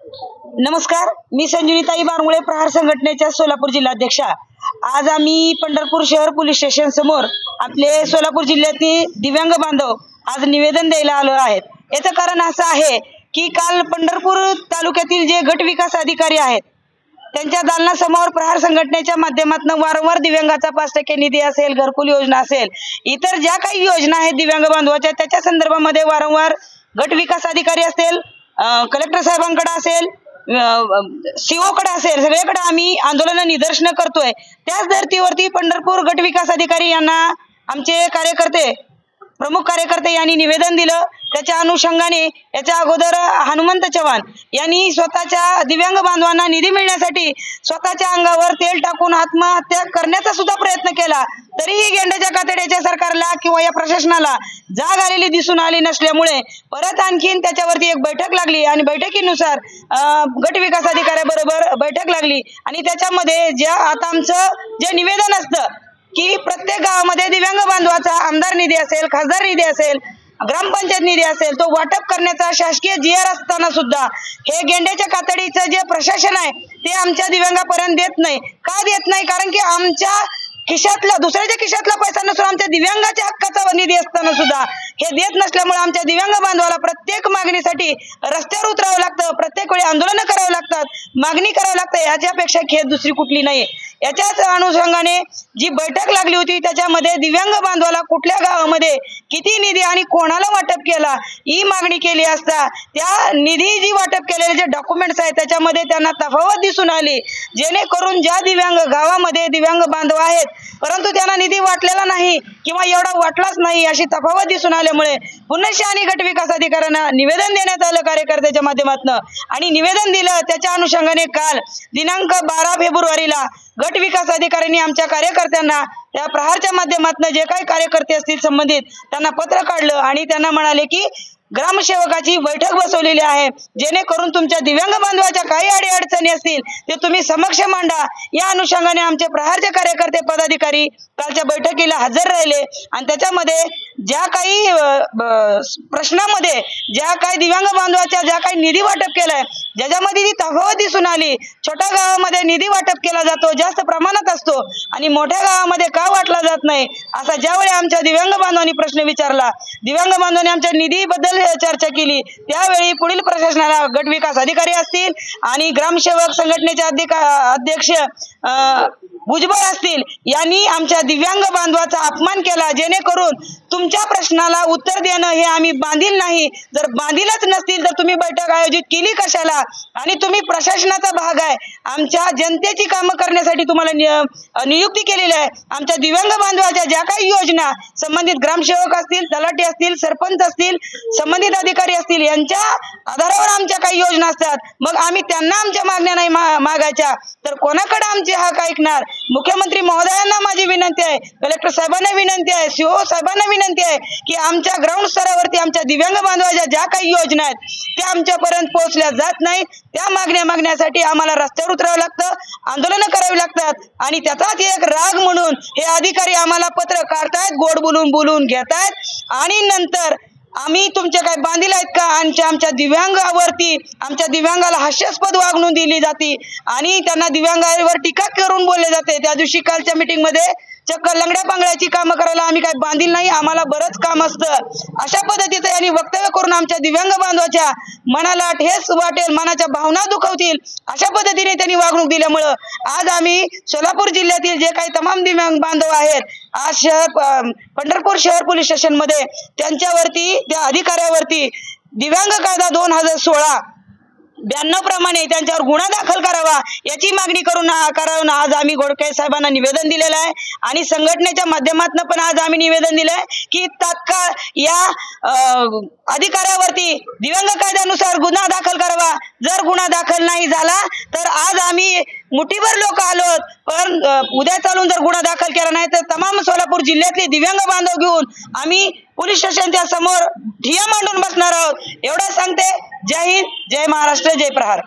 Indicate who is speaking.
Speaker 1: नमस्कार, मी संजीवनीताई बारमुळे, प्रहार संघटनेच्या सोलापूर जिल्हाध्यक्षा। आज आम्ही पंढरपूर शहर पोलीस स्टेशन समोर आपले सोलापूर जिल्ह्यातील दिव्यांग बांधव आज निवेदन द्यायला आलो आहेत। याचं कारण असं आहे की काल पंढरपूर तालुक्यातील जे गट विकास अधिकारी आहेत त्यांच्या दालनासमोर प्रहार संघटनेच्या माध्यमातून वारंवार दिव्यांगाचा 5% निधी असेल, घरकुल योजना असेल, इतर ज्या काही योजना आहेत दिव्यांग बांधवाच्या, त्याच्या संदर्भामध्ये वारंवार गट विकास अधिकारी असेल, कलेक्टर साहेबांकडे असेल, सीओ कडे असेल, सगळ्याकडे आम्ही आंदोलन निदर्शन करतोय। त्याच धर्तीवरती पंढरपूर गट विकास अधिकारी यांना आमचे कार्यकर्ते, प्रमुख कार्यकर्ते यांनी निवेदन दिलं। त्याच्या अनुषंगाने याच्या अगोदर हनुमंत चव्हाण यांनी स्वतःच्या दिव्यांग बांधवांना निधी मिळण्यासाठी स्वतःच्या अंगावर तेल टाकून आत्महत्या करण्याचा सुद्धा प्रयत्न केला, तरीही गेंड्याच्या कातड्याच्या सरकारला किंवा या प्रशासनाला जाग आलेली दिसून आली नसल्यामुळे परत आणखीन त्याच्यावरती एक बैठक लागली आणि बैठकीनुसार गट विकास अधिकाऱ्याबरोबर बैठक लागली आणि त्याच्यामध्ये ज्या आता आमचं जे निवेदन असतं की प्रत्येक गावामध्ये दिव्यांग बांधवाचा आमदार निधी असेल, खासदार निधी असेल, ग्रामपंचायत निधी असेल, तो वाटप करण्याचा शासकीय जीआर असताना सुद्धा हे गेंड्याच्या कातडीचं जे प्रशासन आहे ते आमच्या दिव्यांगापर्यंत देत नाही। का देत नाही? कारण की आमच्या खिशातला, दुसऱ्याच्या खिशातला पैसा नसून आमच्या दिव्यांगाच्या हक्काचा निधी असताना सुद्धा हे देत नसल्यामुळे आमच्या दिव्यांग बांधवाला प्रत्येक मागणीसाठी रस्त्यावर उतरावं लागतं, प्रत्येक वेळी आंदोलन करावं लागतात, मागणी करावं लागतं। याच्यापेक्षा खेद दुसरी कुठली नाही। याच्याच अनुषंगाने जी बैठक लागली होती त्याच्यामध्ये दिव्यांग बांधवाला कुठल्या गावामध्ये किती निधी आणि कोणाला वाटप केला ही मागणी केली असता त्या निधी जी वाटप केलेले जे डॉक्युमेंट्स आहेत त्याच्यामध्ये त्यांना तफावत दिसून आली, जेणेकरून ज्या दिव्यांग गावामध्ये दिव्यांग बांधव आहेत परंतु त्यांना निधी वाटलेला नाही किंवा एवढा वाटलाच नाही अशी तफावत दिसून आल्यामुळे पुन्हा आणि गट विकास अधिकाऱ्यांना निवेदन देण्यात आलं कार्यकर्त्याच्या माध्यमातून आणि निवेदन दिलं। त्याच्या अनुषंगाने काल दिनांक 12 फेब्रुवारीला गट विकास अधिकाऱ्यांनी आमच्या कार्यकर्त्यांना त्या प्रहारच्या माध्यमातून जे काही कार्यकर्ते असतील संबंधित त्यांना पत्र काढलं आणि त्यांना म्हणाले की ग्रामसेवकाची बैठक बसवलेली आहे, जेणेकरून तुमच्या दिव्यांग बांधवाच्या काही अडीअडचणी असतील ते तुम्ही समक्ष मांडा। या अनुषंगाने आमचे प्रहारचे कार्यकर्ते पदाधिकारी कालच्या बैठकीला हजर राहिले आणि त्याच्यामध्ये ज्या काही प्रश्नामध्ये ज्या काही दिव्यांग बांधवाच्या ज्या काही निधी वाटप केलाय ज्याच्यामध्ये ती तफावत दिसून आली, छोट्या गावामध्ये निधी वाटप केला जातो, जास्त प्रमाणात असतो आणि मोठ्या गावामध्ये का वाटला जात नाही असा ज्यावेळी आमच्या दिव्यांग बांधवांनी प्रश्न विचारला, दिव्यांग बांधवांनी आमच्या निधीबद्दल चर्चा केली, त्यावेळी पुढील प्रशासनाला गट विकास अधिकारी असतील आणि ग्रामसेवक संघटनेचे अध्यक्ष भुजबळ असतील यांनी आमच्या दिव्यांग बांधवाचा अपमान केला, जेणेकरून तुमच्या प्रश्नाला उत्तर देणं हे आम्ही बांधील नाही। जर बांधीलच नसतील तर तुम्ही बैठक आयोजित केली कशाला? आणि तुम्ही प्रशासनाचा भाग आहे, आमच्या जनतेची कामं करण्यासाठी तुम्हाला नियुक्ती केलेली आहे। आमच्या दिव्यांग बांधवाच्या ज्या काही योजना संबंधित ग्रामसेवक असतील, तलाठी असतील, सरपंच असतील, संबंधित अधिकारी असतील यांच्या आधारावर आमच्या काही योजना असतात, मग आम्ही त्यांना आमच्या मागण्या नाही मागायच्या तर कोणाकडे आमचे हक ऐकणार? मुख्यमंत्री महोदयांना माझी विनंती आहे, कलेक्टर साहेबांना विनंती आहे, सीओ साहेबांना विनंती आहे की आमच्या ग्राउंड स्तरावरती आमच्या दिव्यांग बांधवाच्या ज्या काही योजना आहेत त्या आमच्यापर्यंत पोहोचल्या जात नाही। त्या मागण्यासाठी आम्हाला रस्त्यावर उतरावं लागतं, आंदोलन करावी लागतात आणि त्याचाच एक राग म्हणून हे अधिकारी आम्हाला पत्र काढतायत, गोड बोलून घेतायत आणि नंतर आम्ही तुमचे काय बांधील आहेत का? आमच्या दिव्यांगावरती आमच्या दिव्यांगाला हास्यास्पद वागणूक दिली जाते आणि त्यांना दिव्यांगावर टीका करून बोलले जाते। त्या दिवशी कालच्या मीटिंग मध्ये चक्क लंगड्या पांगड्याची कामं करायला आम्ही काय बांधील नाही, आम्हाला बरंच काम असतं अशा पद्धतीचं यांनी वक्तव्य करून आमच्या दिव्यांग बांधवाच्या मनाला ठेस वाटेल, मनाच्या भावना दुखवतील अशा पद्धतीने त्यांनी वागणूक दिल्यामुळं आज आम्ही सोलापूर जिल्ह्यातील जे काही तमाम दिव्यांग बांधव आहेत आज पंढरपूर शहर पोलीस स्टेशन मध्ये त्यांच्यावरती, त्या अधिकाऱ्यावरती दिव्यांग कायदा 2016 92 प्रमाणे त्यांच्यावर गुन्हा दाखल करावा याची मागणी करून आज आम्ही गोडके साहेबांना निवेदन दिलेलं आहे आणि संघटनेच्या माध्यमातून पण आज आम्ही निवेदन दिलंय की तात्काळ या अधिकाऱ्यावरती दिव्यांग कायद्यानुसार गुन्हा दाखल करावा। जर गुन्हा दाखल नाही झाला तर आज आम्ही मुठीभर लोक आलोत, पण उद्या चालून जर गुन्हा दाखल केला नाही तर तमाम सोलापूर जिल्ह्यातले दिव्यांग बांधव घेऊन आम्ही पोलीस स्टेशनच्या समोर ठिय्या मांडून बसणार आहोत। एवढं सांगते। जय हिंद, जय महाराष्ट्र, जय प्रहार।